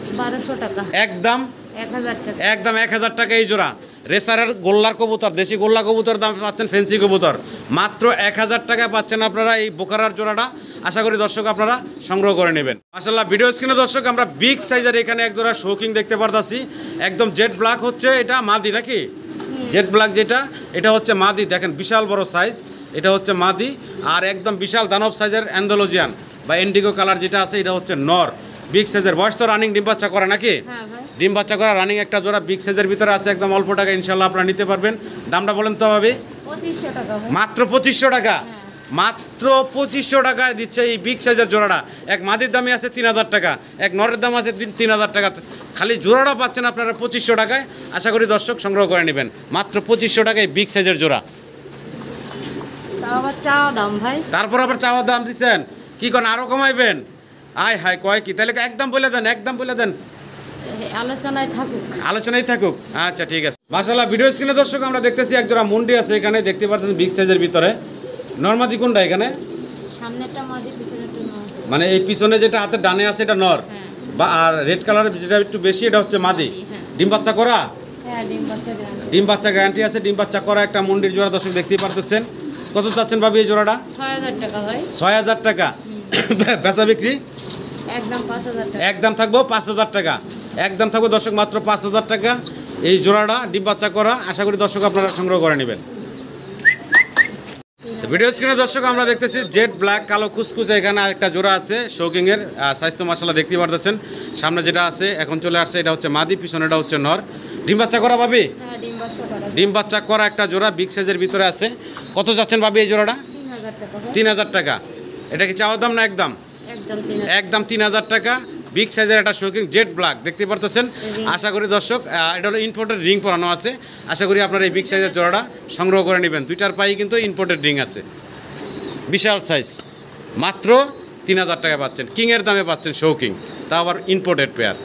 1200 টাকা। একদম 1000 টাকা। একদম 1000 টাকা এই জোড়া। রেসারের গোল্লার কবুতর, দেশি গোল্লা কবুতর দাম পাচ্ছেন, ফেন্সি কবুতর মাত্র 1000 টাকায় পাচ্ছেন আপনারা এই বোকারার জোড়াটা। আশা করি দর্শক আপনারা সংগ্রহ করে নেবেন। মাশাআল্লাহ, ভিডিও স্ক্রিনে দর্শক আমরা বিগ সাইজের এখানে এক জোড়া শৌকিং দেখতে পারতাছি। একদম জেড ব্ল্যাক হচ্ছে এটা মাদি নাকি? জেড ব্ল্যাক যেটা, এটা হচ্ছে মাদি। দেখেন বিশাল বড় সাইজ, এটা হচ্ছে মাদি। আর একদম বিশাল দানব সাইজের অ্যান্ডালুজিয়ান বা ইন্ডিগো কালার যেটা আছে এটা হচ্ছে নর, বিগ সাইজের। বয়স তো রানিং ডিম বাচ্চা করা নাকি? হ্যাঁ ভাই, ডিম বাচ্চা করা রানিং একটা জোড়া বিগ সাইজের ভিতরে আছে, একদম অল্প টাকা ইনশাল্লাহ আপনারা নিতে পারবেন। দামটা বলেন তো ভাবি? 2500 টাকা ভাই। মাত্র 2500 টাকা। মাত্র 2500 টাকায় দিচ্ছে এই বিগ সাইজের জোড়াটা। এক মাদির দামই আছে 3000 টাকা, এক নরের দাম আছে 3000 টাকা। খালি জোড়াটা পাচ্ছেন আপনারা 2500 টাকায়। আশা করি দর্শক সংগ্রহ করে নেবেন মাত্র 2500 টাকায় বিগ সাইজের জোড়া। তাও আবার চাওয়া দাম ভাই। তারপর আবার চাওয়ার দাম দিচ্ছেন, কি কোন আরও কমাইবেন? আয় হায় কয় কি, তাহলে একদম বলে দেন, একদম বলে দেন, আলোচনায় থাকুক। আলোচনাই থাকুক। আচ্ছা ঠিক আছে। মাশাআল্লাহ, ভিডিও স্ক্রিনে দর্শক আমরা দেখতেছি এক জোড়া মুন্ডি আছে এখানে, দেখতে পাচ্ছেন বিগ সাইজের ভিতরে। নরমাদি কোনটা এখানে? সামনেরটা মাঝে, পিছনেরটা নয়। মানে এই পিছনে যেটা হাতে ডানে আছে এটা নর, হ্যাঁ। বা আর রেড কালারের যেটা একটু বেশি এটা হচ্ছে মাদি। হ্যাঁ। ডিম বাচ্চা করা? হ্যাঁ, ডিম বাচ্চা গ্যারান্টি। ডিম বাচ্চা গ্যারান্টি আছে। ডিম বাচ্চা করা একটা মুন্ডির জোড়া দর্শক দেখতেই পারতেছেন। কত চাচ্ছেন ভাবি এই জোড়াটা? 6000 টাকা ভাই। 6000 টাকা। বেচা বিক্রি? একদম 5000 টাকা। একদম থাকবো 5000 টাকা। একদম থাকবো দর্শক মাত্র 5000 টাকা এই জোড়াটা ডিম বাচ্চা করা। আশা করি দর্শক আপনারা সংগ্রহ করে নেবেন। ভিডিও স্ক্রিনে দর্শক আমরা দেখতেছি জেড ব্ল্যাক কালো কুচকুচে এখানে একটা জোড়া আছে শৌকিংয়ের। স্বাস্থ্য মাশাআল্লাহ দেখতেই পারতেছেন। সামনে যেটা আছে এখন চলে আসছে এটা হচ্ছে মাদি, পিছনেটা হচ্ছে নর। ডিম বাচ্চা করা ভাবি? হ্যাঁ, ডিম বাচ্চা করা। ডিম বাচ্চা করা একটা জোড়া বিগ সাইজের ভিতরে আছে। কত যাচ্ছেন ভাবি এই জোড়াটা? 3000 টাকা ভাই। 3000 টাকা। এটা কি চাওয়া দাম না একদম? একদম 3000। একদম 3000 টাকা। বিগ সাইজের একটা শৌকিং জেড ব্ল্যাক দেখতে পারতেছেন। আশা করি দর্শক এটা হলো ইম্পোর্টেড রিং পরানো আছে। আশা করি আপনারা এই বিগ সাইজের জোড়াটা সংগ্রহ করে নেবেন। দুইটার পাই কিন্তু ইম্পোর্টেড রিং আছে, বিশাল সাইজ। মাত্র 3000 টাকা পাচ্ছেন, কিংয়ের দামে পাচ্ছেন শৌকিং, তা আবার ইম্পোর্টেড পেয়ার।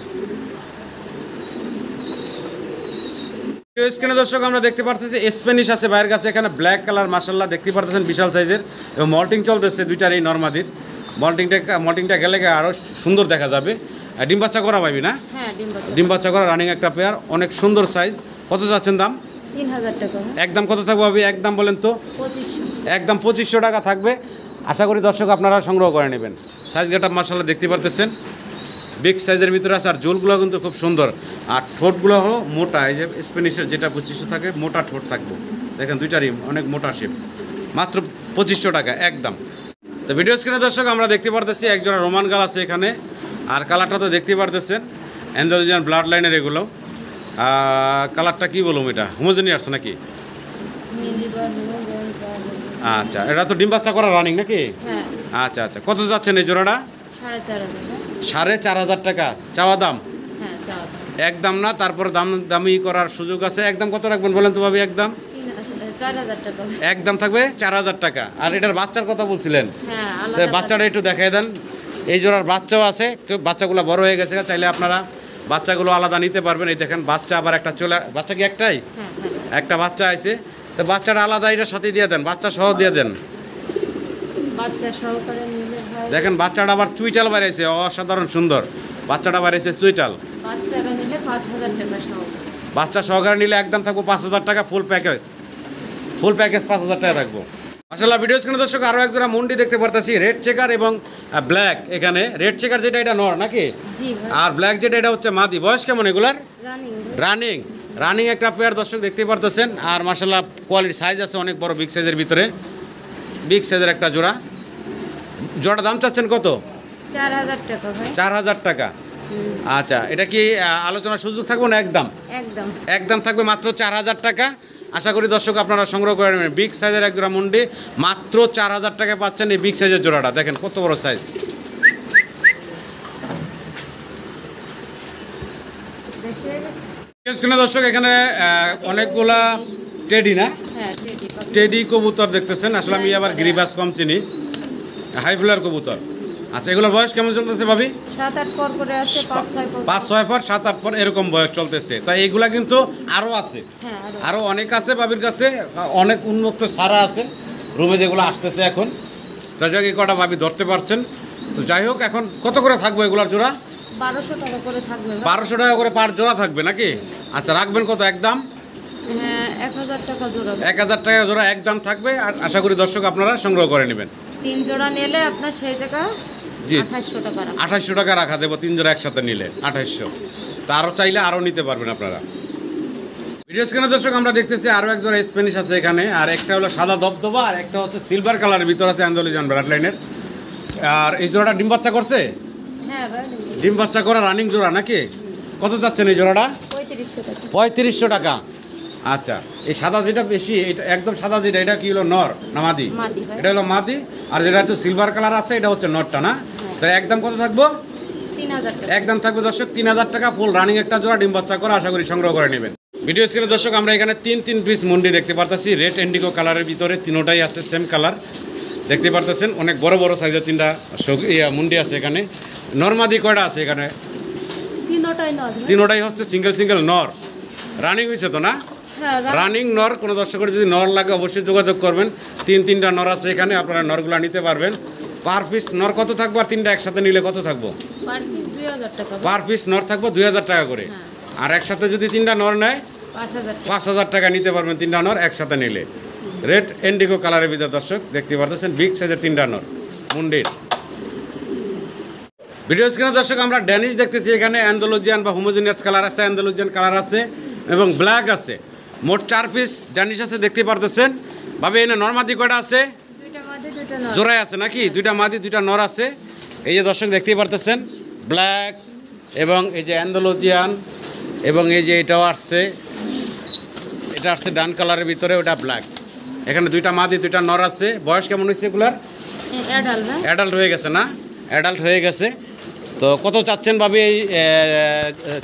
স্ক্রিনে দর্শক আমরা দেখতে পারতেছি স্প্যানিশ আছে বাইরের কাছে এখানে ব্ল্যাক কালার মাশাআল্লাহ দেখতে পারতেছেন বিশাল সাইজের, এবং মল্টিং চলতেছে দুইটার এই নরমাদির। মল্টিংটা গেলে আরও সুন্দর দেখা যাবে। ডিম বাচ্চা করা পাবি না? হ্যাঁ, ডিম বাচ্চা। ডিম বাচ্চা করা রানিং একটা পেয়ার, অনেক সুন্দর সাইজ। কত যাচ্ছেন দাম? 3000 টাকা ভাই। একদম কত থাকবে ভাবি? একদম বলেন তো। 2500। একদম 2500 টাকা থাকবে। আশা করি দর্শক আপনারা সংগ্রহ করে নেবেন। সাইজ গেটআপ মাশাআল্লাহ দেখতে পারতেছেন বিগ সাইজের ভিতরে আছে। আর জোলগুলো কিন্তু খুব সুন্দর, আর ঠোঁটগুলো হলো মোটা। এই যে স্প্যানিশের যেটা 2500 থাকে মোটা ঠোঁট থাকবে, দেখেন দুইটারই অনেক মোটা শেপ। মাত্র 2500 টাকা একদম। তো ভিডিও স্ক্রিনে দর্শক আমরা দেখতে পারতেছি একজোড়া রোমান গাল আছে এখানে। আর কালারটা তো দেখতে পারতেছেন অ্যান্ডালুজিয়ান ব্লাড লাইনের এগুলো। কালারটা কি বলুম, এটা হোমোজেনিয়াস নাকি? মিলিবার হোমোজেন যা। আচ্ছা, এটা তো ডিম বাচ্চা করা রানিং নাকি? হ্যাঁ, আচ্ছা আচ্ছা, কত যাচ্ছেন এই জোড়াটা? 4500। 4500 টাকা চাওয়া দাম। হ্যাঁ, চাও। একদম না, তারপরে দামি করার সুযোগ আছে। একদম কত রাখবেন বলেন তো ভাবি? একদম 4000 টাকা। একদম থাকবে 4000 টাকা। আর এটার বাচ্চার কথা বলছিলেন, হ্যাঁ, তো আলাদা। বাচ্চাটা একটু দেখাই দেন। এই জোড়ার বাচ্চাও আছে, কেউ বাচ্চাগুলো বড় হয়ে গেছে, চাইলে আপনারা বাচ্চাগুলো আলাদা নিতে পারবেন। এই দেখেন বাচ্চা আবার একটা চলে, বাচ্চা কি একটাই? হ্যাঁ, হ্যাঁ। একটা বাচ্চা আছে, তো বাচ্চাটা আলাদা এটার সাথে দিয়ে দেন, বাচ্চা সহ দিয়ে দেন। বাচ্চা সহকারে নিলে ভাই। দেখেন বাচ্চাটা আবার চুইটাল বাড়াইছে, অসাধারণ সুন্দর বাচ্চাটা বাড়াইছে চুইটাল। বাচ্চারা নিলে 5000 টাকা সহ। বাচ্চা সহকারে নিলে একদম থাকবো 5000 টাকা ফুল প্যাকেজ। ফুল প্যাকেজ 5000 টাকা থাকবো। মাশাআল্লাহ, ভিডিও স্ক্রিনে দর্শক আরও এক জোড়া মুন্ডি দেখতে পারতেছি রেড চেকার এবং ব্ল্যাক। এখানে রেড চেকার যেটা এটা নর নাকি? জি ভাই। আর ব্ল্যাক যেটা এটা হচ্ছে মাদি। বয়স কেমন এগুলার? রানিং। রানিং একটা পেয়ার দর্শক দেখতে পারতেছেন। আর মাশাআল্লাহ কোয়ালিটি সাইজ আছে অনেক বড়, বিগ সাইজের ভিতরে। বিগ সাইজের একটা জোড়া। জোড়া দাম চাচ্ছেন কত? 4000 টাকা ভাই। 4000 টাকা। আচ্ছা, এটা কি আলোচনার সুযোগ থাকবে না? একদম একদম। একদম থাকবে মাত্র 4000 টাকা। আশা করি দর্শক আপনারা সংগ্রহ করে নেবেন। বিগ সাইজের এক জোড়া মুন্ডি মাত্র 4000 টাকায় পাচ্ছেন এই বিগ সাইজের জোড়াটা। দেখেন কত বড় সাইজ। স্ক্রিনে দর্শক এখানে অনেকগুলা টেডি না, হ্যাঁ, টেডি কবুতর দেখতেছেন। আসলে আমি আবার গিরিবাস কম চিনি, হাই ফ্লার কবুতর। আচ্ছা, এগুলোর বয়স কেমন চলতেছে ভাবি? 7-8 পর করে আছে, 5-6 পর। 5-6 পর 7-8 পর এরকম বয়স চলতেছে। তাই এইগুলা কিন্তু আরও আছে, হ্যাঁ, আরও অনেক আছে ভাবির কাছে। অনেক উন্মুক্ত সারা আছে রুমে যেগুলো আসতেছে এখন। যাই হোক, এই কটা ভাবি ধরতে পারছেন। তো যাই হোক, এখন কত করে থাকবো এগুলার জোড়া? 1200 টাকা করে থাকবে ভাই। 1200 টাকা করে পার জোড়া থাকবে নাকি? আচ্ছা, রাখবেন কত একদম? হ্যাঁ, 1000 টাকা জোড়া। 1000 টাকা জোড়া একদম থাকবে। আর আশা করি দর্শক আপনারা সংগ্রহ করে নেবেন। 3 জোড়া নিলে আপনার সেই জায়গা জি, 2800 টাকা রাখা। 2800 টাকা রাখা দেবো 3 জোড়া একসাথে নিলে 2800। তা আরও চাইলে আরও নিতে পারবেন আপনারা। ভিডিও স্ক্রিনে দর্শক আমরা দেখতেছি আরও এক জোড়া স্প্যানিশ আছে এখানে। আর একটা হলো সাদা দবদবা, আর একটা হচ্ছে সিলভার কালারের ভিতর আছে অ্যান্ডালুজিয়ান ব্লাড লাইনের। আর এই জোড়াটা ডিম বাচ্চা করছে? হ্যাঁ ভাই, ডিম বাচ্চা করা রানিং জোড়া নাকি? কত চাচ্ছেন এই জোড়াটা? 3500 টাকা। 3500 টাকা। আচ্ছা, এই সাদা যেটা বেশি, এটা একদম সাদা যেটা, এটা কি হলো নর না মাদি? মাদি ভাই। এটা হলো মাদি। আর যেটা একটু সিলভার কালার আছে এটা হচ্ছে নরটা না? তাহলে একদম কত থাকবো? 3000 টাকা। একদম থাকবে দর্শক 3000 টাকা ফুল রানিং একটা জোড়া ডিম বাচ্চা করা। আশা করি সংগ্রহ করে নেবেন। ভিডিও স্ক্রিনে দর্শক আমরা এখানে 3 পিস মুন্ডি দেখতে পারতেছি রেড ইন্ডিগো কালারের ভিতরে। তিনোটাই আছে সেম কালার দেখতে পারতেছেন। অনেক বড় বড় সাইজের 3টা মুন্ডি আছে এখানে। নর্মাদি কয়টা আছে এখানে? তিনটাই নর। তিনোটাই হচ্ছে সিঙ্গেল সিঙ্গেল নর। রানিং হয়েছে তো না? হ্যাঁ রানিং নর। কোনো দর্শকের যদি নর লাগে অবশ্যই যোগাযোগ করবেন। তিনটা নর আছে এখানে, আপনারা নরগুলো নিতে পারবেন। পার পিস নর কত থাকবো আর তিনটা একসাথে নিলে কত থাকবো? পার পিস 2000 টাকা। পার পিস নর থাকবো 2000 টাকা করে। আর একসাথে যদি তিনটা নর নেয় 5000 টাকা। 5000 টাকা নিতে পারবেন তিনটা নর একসাথে নিলে। রেড ইন্ডিগো কালারের ভিতরে দর্শক দেখতে পারতেছেন, বিগ সাইজের তিনটা নর মুন্ডির। ভিডিও স্ক্রিনে দর্শক আমরা ড্যানিশ দেখতেছি এখানে। অ্যান্ডালুজিয়ান বা হোমোজিনিয়াস কালার আছে, অ্যান্ডালুজিয়ান কালার আছে এবং ব্ল্যাক আছে। মোট 4 পিস ড্যানিশ আছে দেখতে পারতেছেন। ভাবে এনে নরমাদি কয়টা আছে? দুইটা মাদি দুইটা নর। জোড়ায় আছে নাকি? দুইটা মাদি দুইটা নর আছে। এই যে দর্শক দেখতেই পারতেছেন ব্ল্যাক এবং এই যে অ্যান্ডালুজিয়ান এবং এই যে এটাও আসছে, এটা আসছে ডান কালারের ভিতরে, ওটা ব্ল্যাক। এখানে দুইটা মাদি দুইটা নর আছে। বয়স কেমন হয়েছে এগুলার? অ্যাডাল্ট না? অ্যাডাল্ট হয়ে গেছে না? অ্যাডাল্ট হয়ে গেছে। তো কত চাচ্ছেন ভাবি এই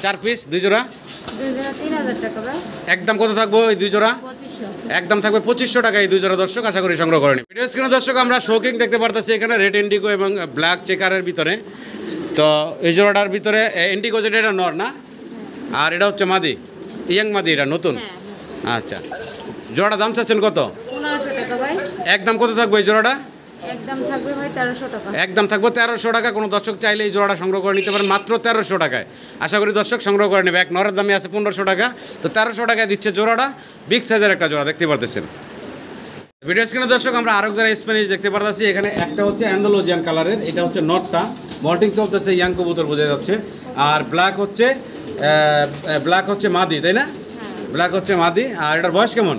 4 পিস 2 জোড়া? দুই জোড়া 3000 টাকা ভাই। একদম কত থাকবো এই 2 জোড়া? 2500। একদম থাকবে 2500 টাকা এই 2 জোড়া দর্শক। আশা করি সংগ্রহ করেনি। ভিডিও স্ক্রিনে দর্শক আমরা শোকিং দেখতে পারতেছি এখানে রেড ইন্ডিগো এবং ব্ল্যাক চেকারের ভিতরে। তো এই জোড়াটার ভিতরে ইন্ডিগো যেটা এটা নর না, আর এটা হচ্ছে মাদি, ইয়াং মাদি, এটা নতুন। হ্যাঁ। আচ্ছা, জোড়াটা দাম চাচ্ছেন কত? 1500 টাকা ভাই। একদম কত থাকবে এই জোড়াটা? একদম থাকবে ভাই 1300 টাকা। একদম থাকবে 1300 টাকা। কোনো দর্শক চাইলে এই জোড়াটা সংগ্রহ করে নিতে পারেন মাত্র 1300 টাকায়। আশা করি দর্শক সংগ্রহ করে নেবে। এক নরের দামে আছে 1500 টাকা, তো 1300 টাকায় দিচ্ছে জোড়াটা। বিগ সাইজের একটা জোড়া দেখতে পারতেছেন। ভিডিও স্ক্রিনে দর্শক আমরা আরো যারা স্প্যানিশ দেখতে পারতেছি এখানে। একটা হচ্ছে অ্যান্ডালুজিয়ান কালারের, এটা হচ্ছে নটটা মল্টিং চলতেছে, ইয়াং কবুতর বোঝা যাচ্ছে। আর ব্ল্যাক হচ্ছে মাদি, তাই না? ব্ল্যাক হচ্ছে মাদি। আর এটার বয়স কেমন?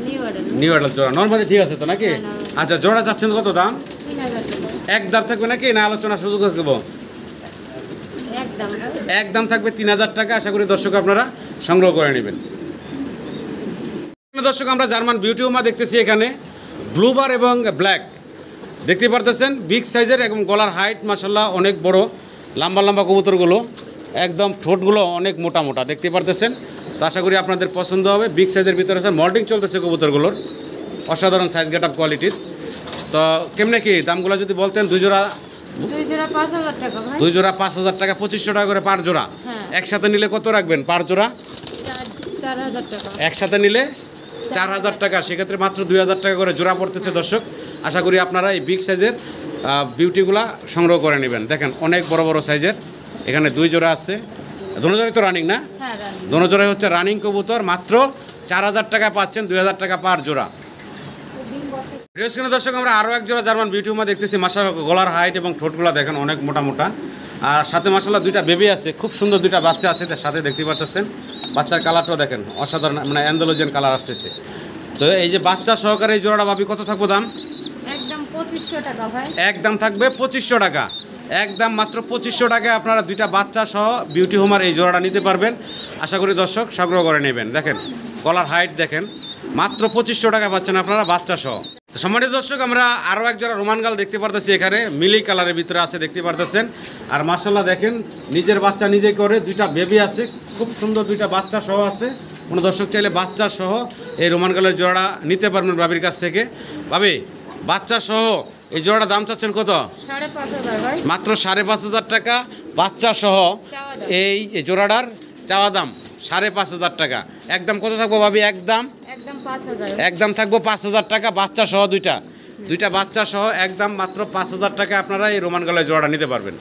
New order. নিউ অ্যাডাল্ট জোড়া। নর্মালি ঠিক আছে তো নাকি? আচ্ছা, জোড়া চাচ্ছেন কত দাম? 3000 টাকা। এক দাম থাকবে নাকি না আলোচনা সুযোগ দেবো? একদম ভাই। একদম থাকবে 3000 টাকা। আশা করি দর্শক আপনারা সংগ্রহ করে নেবেন। দর্শক আমরা জার্মান বিউটি উমা দেখতেছি এখানে। ব্লুবার এবং ব্ল্যাক দেখতে পারতেছেন, বিগ সাইজের এবং গলার হাইট মাশাল্লাহ অনেক বড়, লম্বা লম্বা কবুতরগুলো, একদম ঠোঁটগুলো অনেক মোটা মোটা দেখতে পারতেছেন। তো আশা করি আপনাদের পছন্দ হবে। বিগ সাইজের ভিতরে আছে, মল্টিং চলতেছে কবুতরগুলোর, অসাধারণ সাইজ গেট আপ কোয়ালিটির। তো কেমনে কি দামগুলো যদি বলতেন? 2 জোড়া 5000 টাকা ভাই। 2 জোড়া 5000 টাকা, 2500 টাকা করে পার জোড়া। হ্যাঁ। একসাথে নিলে কত রাখবেন পার জোড়া? 4000 টাকা। একসাথে নিলে 4000 টাকা, সেক্ষেত্রে মাত্র 2000 টাকা করে জোড়া পড়তেছে দর্শক। আশা করি আপনারা এই বিগ সাইজের বিউটিগুলা সংগ্রহ করে নেবেন। দেখেন অনেক বড় বড় সাইজের এখানে 2 জোড়া আছে। দোনো জোড়াই তো রানিং না? হ্যাঁ রানি। দোনো জোড়াই হচ্ছে রানিং কবুতর। মাত্র 4000 টাকা পাচ্ছেন, 2000 টাকা পার জোড়া। ভিডিও স্ক্রিনে দর্শক আমরা আরও এক জোড়া জার্মান বিউটি উমা দেখতেছি। মাশাআল্লাহ গলার হাইট এবং ঠোঁটগুলা দেখেন অনেক মোটা মোটা। আর সাথে মাশাআল্লাহ 2টা বেবি আছে, খুব সুন্দর 2টা বাচ্চা আছে তার সাথে দেখতে পাচ্ছেন। বাচ্চার কালারটাও দেখেন অসাধারণ, মানে অ্যান্ডালুজিয়ান কালার আসতেছে। তো এই যে বাচ্চা সহকারে এই জোড়াটা ভাবি কত থাকবো দাম? একদম 2500 টাকা ভাই। একদম থাকবে 2500 টাকা। একদম মাত্র 2500 টাকায় আপনারা 2টা বাচ্চা সহ বিউটি হোমার এই জোড়াটা নিতে পারবেন। আশা করি দর্শক সংগ্রহ করে নেবেন। দেখেন গলার হাইট দেখেন, মাত্র 2500 টাকা পাচ্ছেন আপনারা বাচ্চা সহ। তো সম্মানিত দর্শক আমরা আরও এক জোড়া রোমান গাল দেখতে পারতেছি এখানে, মিলি কালারের ভিতরে আছে দেখতে পারতেছেন। আর মাশাআল্লাহ দেখেন নিজের বাচ্চা নিজে করে, 2টা বেবি আছে, খুব সুন্দর 2টা বাচ্চা সহ আছে। কোনো দর্শক চাইলে বাচ্চা সহ এই রোমান গালের জোড়া নিতে পারবেন ভাবির কাছ থেকে। ভাবি বাচ্চা সহ এই জোড়াটা দাম চাচ্ছেন কত? 5500 ভাই। মাত্র 5500 টাকা বাচ্চা সহ এই জোড়াটার চাওয়া দাম 5500 টাকা। একদম কত থাকবো ভাবি? একদম 5000। একদম থাকবো 5000 টাকা বাচ্চা সহ, 2টা বাচ্চা সহ একদম মাত্র 5000 টাকা আপনারা এই রোমান গলায় জোড়াটা নিতে পারবেন।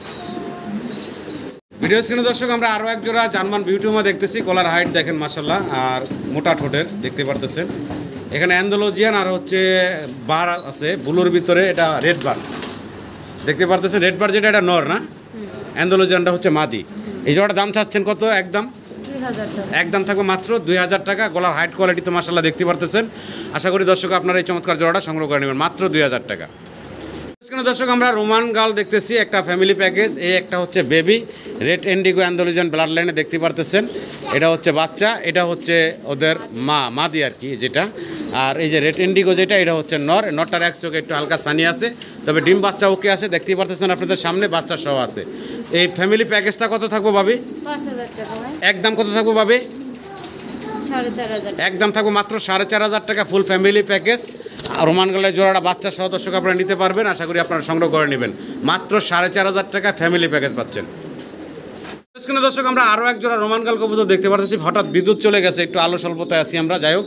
ভিডিও স্ক্রিনে দর্শক আমরা আরও এক জোড়া জার্মান বিউটি উমা দেখতেছি। গলার হাইট দেখেন মাশাআল্লাহ, আর মোটা ঠোঁটের দেখতে পারতেছেন। এখানে অ্যান্ডালুজিয়ান আর হচ্ছে বার আছে ব্লুর ভিতরে, এটা রেড বার দেখতে পারতেছেন। রেড বার যেটা এটা নর না, অ্যান্ডালুজিয়ানটা হচ্ছে মাদি। এই জোড়াটার দাম চাচ্ছেন কত? একদম 2000 টাকা। একদম থাকবে মাত্র 2000 টাকা। গলার হাইট কোয়ালিটি তো মাশাআল্লাহ দেখতে পারতেছেন। আশা করি দর্শক আপনারা এই চমৎকার জোড়াটা সংগ্রহ করে নেবেন মাত্র 2000 টাকা। দর্শক আমরা রোমান গাল দেখতেছি, একটা ফ্যামিলি প্যাকেজ। এই একটা হচ্ছে baby red Indigo Andalusian blood লাইনে দেখতে পারতেছেন। এটা হচ্ছে বাচ্চা, এটা হচ্ছে ওদের মাদি আর কি যেটা। আর এই যে রেড ইন্ডিগো যেটা, এটা হচ্ছে নরটার এক চোখে একটু হালকা সানি আছে, তবে ডিম বাচ্চা ওকে আছে দেখতেই পারতেছেন আপনাদের সামনে, বাচ্চা সহ আছে। এই ফ্যামিলি প্যাকেজটা কত থাকবো ভাবি? 5000 টাকা ভাই। একদম কত থাকবো ভাবি? 4500। একদম থাকবো মাত্র 4500 টাকা ফুল ফ্যামিলি প্যাকেজ। রোমান কালারের জোড়াটা বাচ্চা সহ দর্শক আপনারা নিতে পারবেন। আশা করি আপনারা সংগ্রহ করে নেবেন। মাত্র 4,500 টাকা ফ্যামিলি প্যাকেজ পাচ্ছেন। স্ক্রিনে দর্শক আমরা আরও এক জোড়া রোমান কাল কবুতর দেখতে পাচ্ছি। হঠাৎ বিদ্যুৎ চলে গেছে, একটু আলো স্বল্পতায় আছি আমরা, যাই হোক।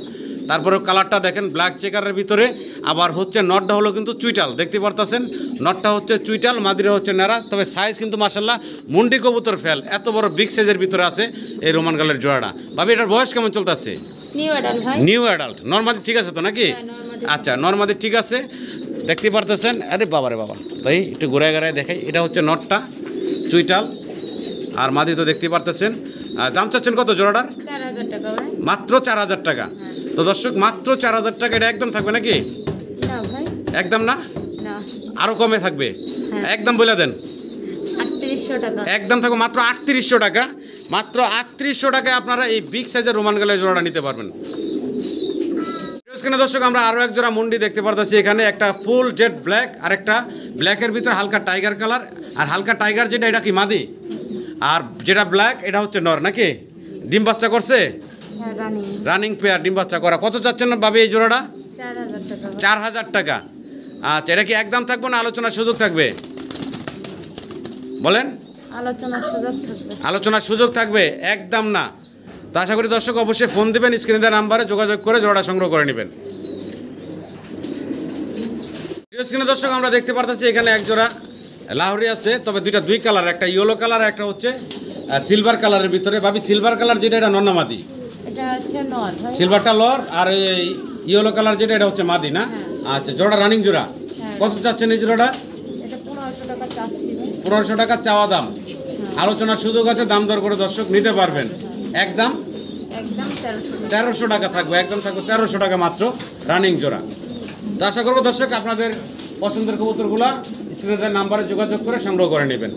তারপরে কালারটা দেখেন ব্ল্যাক চেকারের ভিতরে, আবার হচ্ছে নটটা হলো কিন্তু চুইটাল, দেখতে পারতেছেন। নটটা হচ্ছে চুইটাল, মাদিরা হচ্ছে ন্যাড়া, তবে সাইজ কিন্তু মাশাল্লাহ মুন্ডি কবুতর ফেল, এত বড় বিগ সাইজের ভিতরে আছে এই রোমান কালের জোড়াটা। ভাবি এটার বয়স কেমন চলতেছে? নিউ অ্যাডাল্ট ভাই। নিউ অ্যাডাল্ট, নর্মাদি ঠিক আছে তো নাকি? হ্যাঁ, নরমাদি। আচ্ছা, নর্মাদি ঠিক আছে, দেখতে পারতেছেন। আরে বাবা রে বাবা, ভাই একটু ঘুরায় ঘুরায় দেখাই। এটা হচ্ছে নটটা চুইটাল, আর মাদি তো দেখতে পারতেছেন। দাম চাচ্ছেন কত জোড়াটার? 4,000 টাকা ভাই। মাত্র 4,000 টাকা। তো দর্শক মাত্র 4,000 টাকা, এটা একদম থাকবে নাকি? না ভাই, একদম না, না, আরও কমে থাকবে? হ্যাঁ। একদম বলে দেন। 3800 টাকা। একদম থাকবে মাত্র 3800 টাকা। মাত্র 3800 টাকায় আপনারা এই বিগ সাইজের রোমান গালের জোড়াটা নিতে পারবেন। এখানে দর্শক আমরা আরও এক জোড়া মুন্ডি দেখতে পারতেছি। এখানে একটা ফুল জেড ব্ল্যাক, আর একটা ব্ল্যাকের ভিতরে হালকা টাইগার কালার। আর হালকা টাইগার যেটা, এটা কি মাদি? আর যেটা ব্ল্যাক এটা হচ্ছে নর নাকি? ডিম বাচ্চা করছে? হ্যাঁ, রানিং। রানিং পেয়ার, ডিম বাচ্চা করা। কত চাচ্ছেন না ভাবি এই জোড়াটা? 4,000 টাকা ভাই। 4,000 টাকা। আচ্ছা, এটা কি একদম থাকবে না আলোচনার সুযোগ থাকবে? বলেন। আলোচনার সুযোগ থাকবে। আলোচনার সুযোগ থাকবে, একদম না। তো আশা করি দর্শক অবশ্যই ফোন দেবেন, স্ক্রিনে দেওয়া নাম্বারে যোগাযোগ করে জোড়াটা সংগ্রহ করে নেবেন। স্ক্রিনে দর্শক আমরা দেখতে পারতেছি এখানে এক জোড়া লাহোরি আছে, তবে দুই কালার, একটা ইয়েলো কালার, একটা হচ্ছে সিলভার কালারের ভিতরে। ভাবি সিলভার কালার যেটা, এটা নর না মাদি? এটা হচ্ছে নর ভাই। সিলভারটা লর, আর এই ইয়েলো কালার যেটা, এটা হচ্ছে মাদি না? আচ্ছা, জোড়া রানিং জোড়া। হ্যাঁ। কত চাচ্ছেন এই জোড়াটা? এটা 1500 টাকা চাচ্ছি ভাই। 1500 টাকা চাওয়া দাম। আলোচনার সুযোগ আছে, দাম দর করে দর্শক নিতে পারবেন। একদম একদম 1300 টাকা। 1300 টাকা থাকবে, একদম থাকবে 1300 টাকা মাত্র রানিং জোড়া। তো আশা করবো দর্শক আপনাদের পছন্দের কবুতরগুলা স্ক্রিনে দেওয়া নাম্বারে যোগাযোগ করে সংগ্রহ করে নেবেন।